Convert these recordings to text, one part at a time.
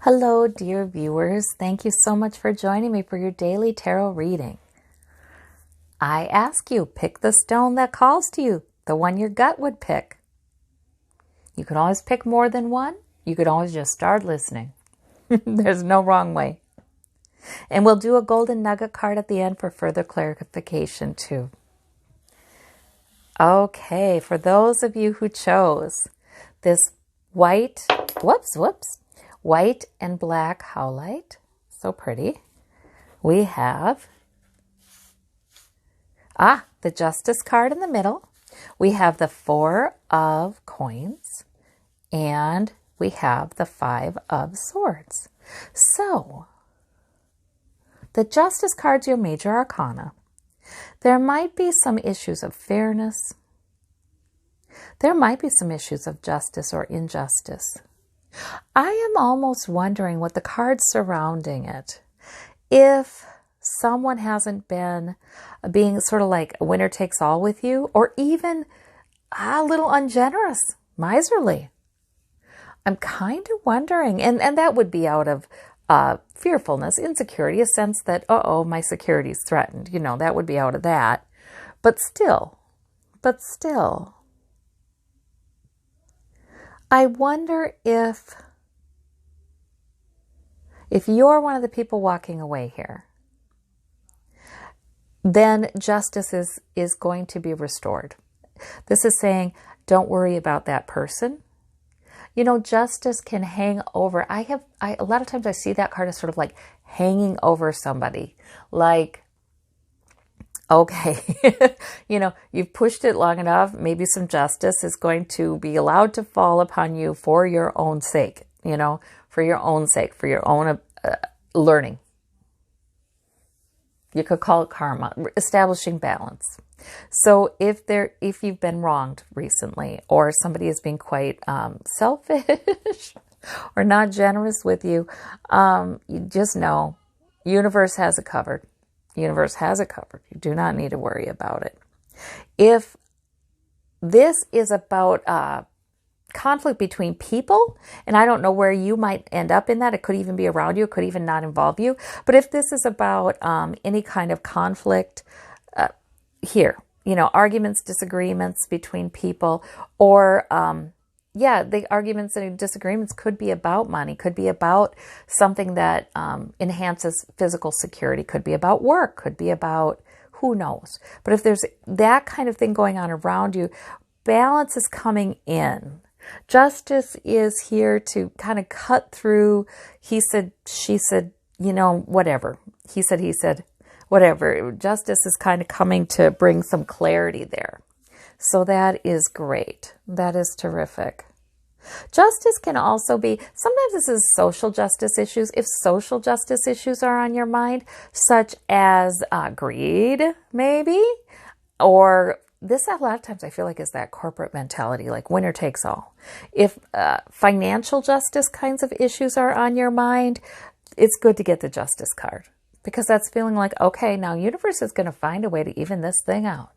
Hello, dear viewers. Thank you so much for joining me for your daily tarot reading. I ask you, pick the stone that calls to you, the one your gut would pick. You can always pick more than one. You could always just start listening. There's no wrong way. And we'll do a golden nugget card at the end for further clarification too. Okay, for those of you who chose this white and black howlite, so pretty, we have the Justice card in the middle. We have the 4 of coins, and we have the 5 of swords. So, the Justice card's your major arcana. There might be some issues of fairness. There might be some issues of justice or injustice. I am almost wondering what the cards surrounding it. If someone hasn't been being sort of like a winner takes all with you, or even a little ungenerous, miserly. I'm kind of wondering, and that would be out of fearfulness, insecurity, a sense that, my security is threatened. You know, that would be out of that. But still, I wonder if you're one of the people walking away here, then justice is going to be restored. This is saying, don't worry about that person. You know, justice can hang over. A lot of times I see that card as sort of like hanging over somebody. Like, okay, you know, you've pushed it long enough. Maybe some justice is going to be allowed to fall upon you for your own sake, you know, for your own sake, for your own learning. You could call it karma, establishing balance. So if you've been wronged recently, or somebody is being quite selfish or not generous with you, you just know, universe has it covered. Universe has it covered. You do not need to worry about it. If this is about conflict between people, and I don't know where you might end up in that. It could even be around you. It could even not involve you. But if this is about any kind of conflict here, you know, arguments, disagreements between people, or the arguments and disagreements could be about money, could be about something that enhances physical security, could be about work, could be about who knows. But if there's that kind of thing going on around you, balance is coming in. Justice is here to kind of cut through he said, she said, you know, whatever. He said, whatever. Justice is kind of coming to bring some clarity there. So that is great. That is terrific. Justice can also be, sometimes this is social justice issues. If social justice issues are on your mind, such as greed, maybe, or this a lot of times I feel like is that corporate mentality, like winner takes all. If financial justice kinds of issues are on your mind, it's good to get the Justice card, because that's feeling like, okay, now universe is going to find a way to even this thing out.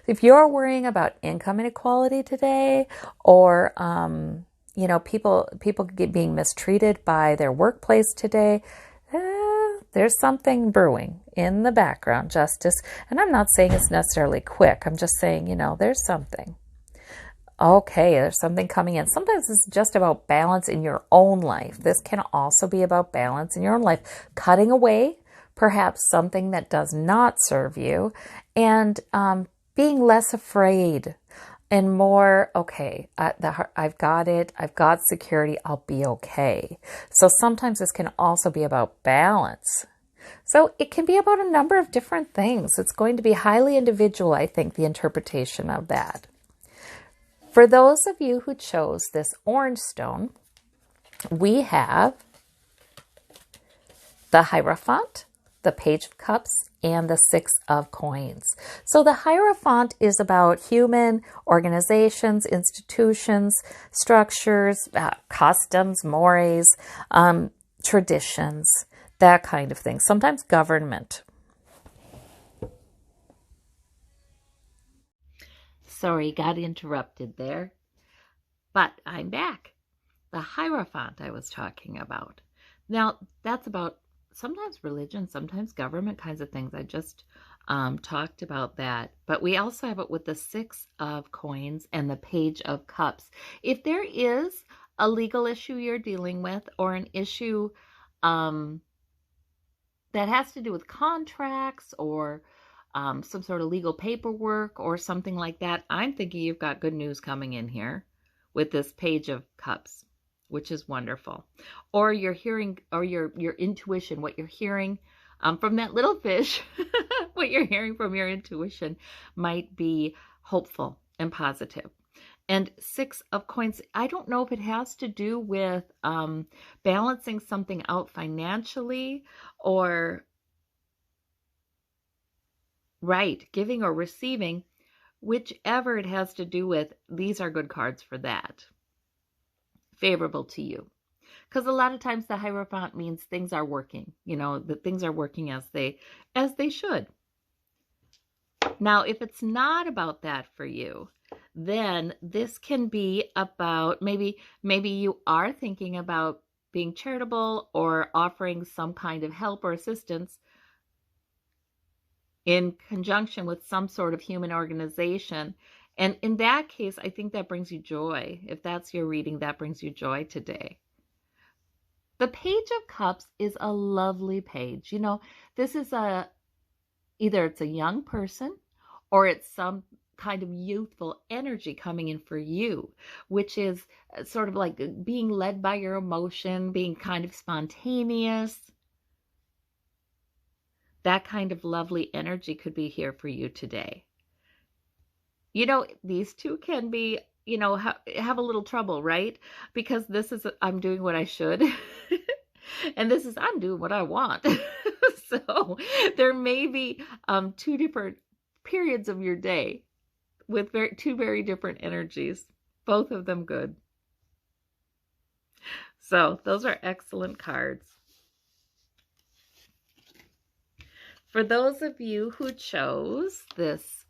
If you're worrying about income inequality today, or you know, people being mistreated by their workplace today, there's something brewing in the background, justice. And I'm not saying it's necessarily quick. I'm just saying, you know, there's something. Okay, there's something coming in. Sometimes it's just about balance in your own life. This can also be about balance in your own life. Cutting away, perhaps something that does not serve you, and being less afraid and more, okay, I've got it. I've got security. I'll be okay. So sometimes this can also be about balance. So it can be about a number of different things. It's going to be highly individual, I think, the interpretation of that. For those of you who chose this orange stone, we have the Hierophant, the Page of Cups, and the 6 of Coins. So the Hierophant is about human organizations, institutions, structures, customs, mores, traditions, that kind of thing. Sometimes government. Sorry, got interrupted there. But I'm back. The Hierophant I was talking about. Now, that's about sometimes religion, sometimes government kinds of things. I just talked about that. But we also have it with the Six of Coins and the Page of Cups. If there is a legal issue you're dealing with or an issue um, that has to do with contracts or some sort of legal paperwork or something like that, I'm thinking you've got good news coming in here with this Page of Cups, which is wonderful. Or your hearing, or your intuition, what you're hearing from that little fish, what you're hearing from your intuition might be hopeful and positive. And Six of Coins, I don't know if it has to do with balancing something out financially or, right, giving or receiving, whichever it has to do with, these are good cards for that. Favorable to you. Because a lot of times the Hierophant means things are working, that things are working as they should. Now, if it's not about that for you, then this can be about maybe you are thinking about being charitable or offering some kind of help or assistance in conjunction with some sort of human organization. And in that case, I think that brings you joy. If that's your reading, that brings you joy today. The Page of Cups is a lovely page. This is either it's a young person or it's some kind of youthful energy coming in for you, which is sort of like being led by your emotion, being kind of spontaneous. That kind of lovely energy could be here for you today. These two can be, have a little trouble, right? Because this is, I'm doing what I should. And this is, I'm doing what I want. So there may be two different periods of your day with two very different energies, both of them good. So those are excellent cards. For those of you who chose this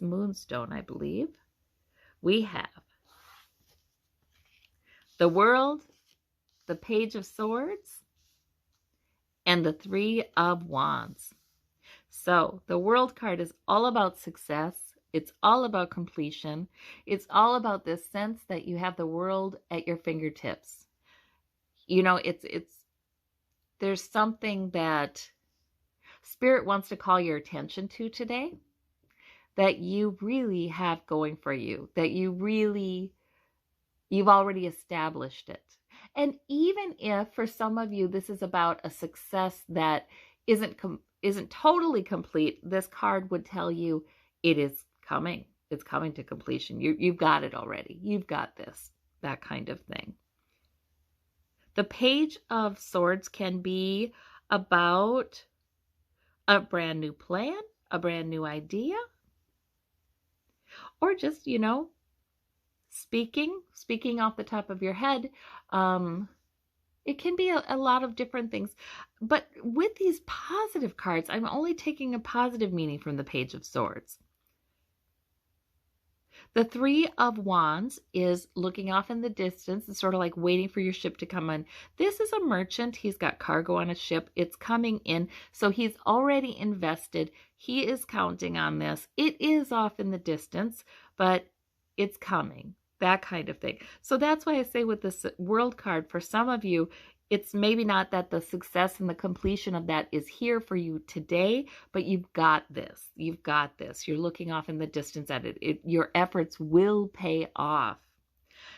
moonstone, I believe, we have the World, the Page of Swords, and the Three of Wands. So the World card is all about success. It's all about completion. It's all about this sense that you have the world at your fingertips. There's something that Spirit wants to call your attention to today that you really have going for you, that you've already established it. And even if for some of you this is about a success that isn't totally complete, this card would tell you it is coming. It's coming to completion. You've got it already. You've got this, that kind of thing. The Page of Swords can be about a brand new plan, a brand new idea, or just, speaking off the top of your head. It can be a lot of different things. But with these positive cards, I'm only taking a positive meaning from the Page of Swords. The Three of Wands is looking off in the distance. It's sort of like waiting for your ship to come in. This is a merchant. He's got cargo on a ship. It's coming in. So he's already invested. He is counting on this. It is off in the distance, but it's coming. That kind of thing. So that's why I say with this World card, for some of you, it's maybe not that the success and the completion of that is here for you today, but you've got this. You've got this. You're looking off in the distance at it. Your efforts will pay off.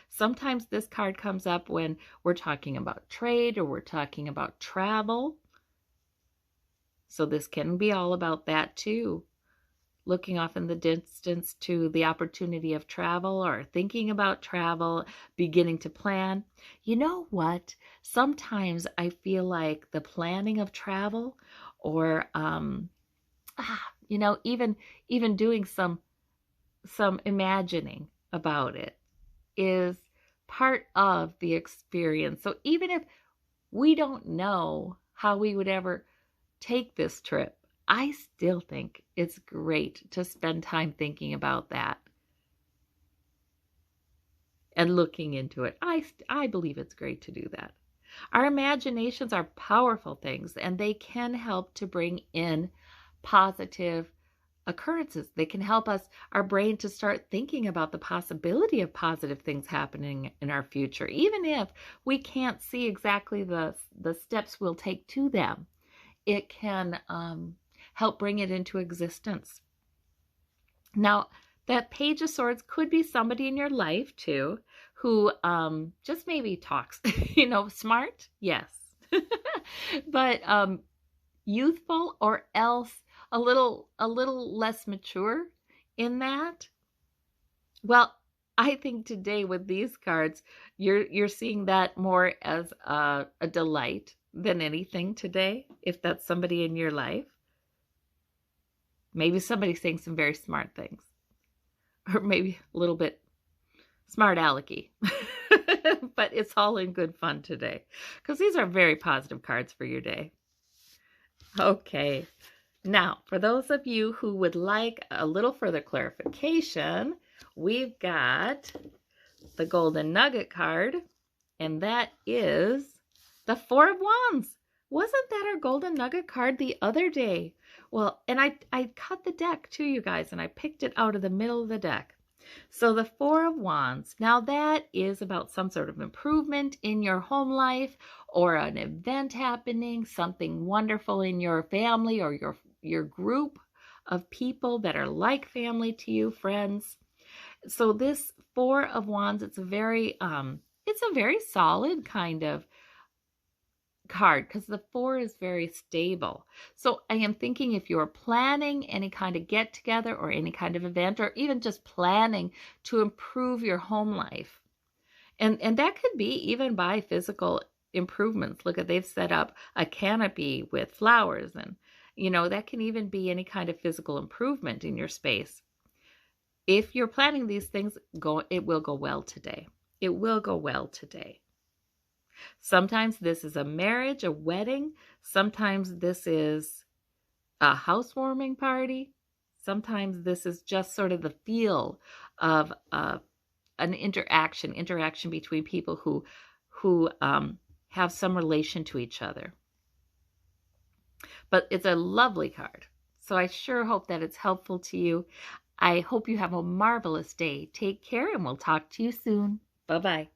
Sometimes this card comes up when we're talking about trade or we're talking about travel. So this can be all about that too. Looking off in the distance to the opportunity of travel or thinking about travel, beginning to plan. You know what? Sometimes I feel like the planning of travel or, even doing some imagining about it is part of the experience. So even if we don't know how we would ever take this trip, I still think it's great to spend time thinking about that and looking into it. I believe it's great to do that. Our imaginations are powerful things, and they can help to bring in positive occurrences. They can help us, our brain, to start thinking about the possibility of positive things happening in our future, even if we can't see exactly the steps we'll take to them. It can help bring it into existence. Now, that Page of Swords could be somebody in your life too, who just maybe talks, smart, yes, but youthful, or else a little less mature in that. Well, I think today with these cards, you're seeing that more as a delight than anything today, if that's somebody in your life. Maybe somebody's saying some very smart things, or maybe a little bit smart alecky. But it's all in good fun today, because these are very positive cards for your day. Okay. Now, for those of you who would like a little further clarification, we've got the Golden Nugget card, and that is the Four of Wands. Wasn't that our Golden Nugget card the other day? Well, and I cut the deck too, you guys, and I picked it out of the middle of the deck. So the Four of Wands, now that is about some sort of improvement in your home life, or an event happening, something wonderful in your family or your group of people that are like family to you, friends. So this Four of Wands, it's a very solid kind of card, because the four is very stable. So I am thinking, if you're planning any kind of get together or any kind of event, or even just planning to improve your home life, and that could be even by physical improvements. Look at, they've set up a canopy with flowers, and that can even be any kind of physical improvement in your space. If you're planning these things, it will go well today. It will go well today. Sometimes this is a marriage, a wedding. Sometimes this is a housewarming party. Sometimes this is just sort of the feel of an interaction between people who have some relation to each other. But it's a lovely card. So I sure hope that it's helpful to you. I hope you have a marvelous day. Take care, and we'll talk to you soon. Bye-bye.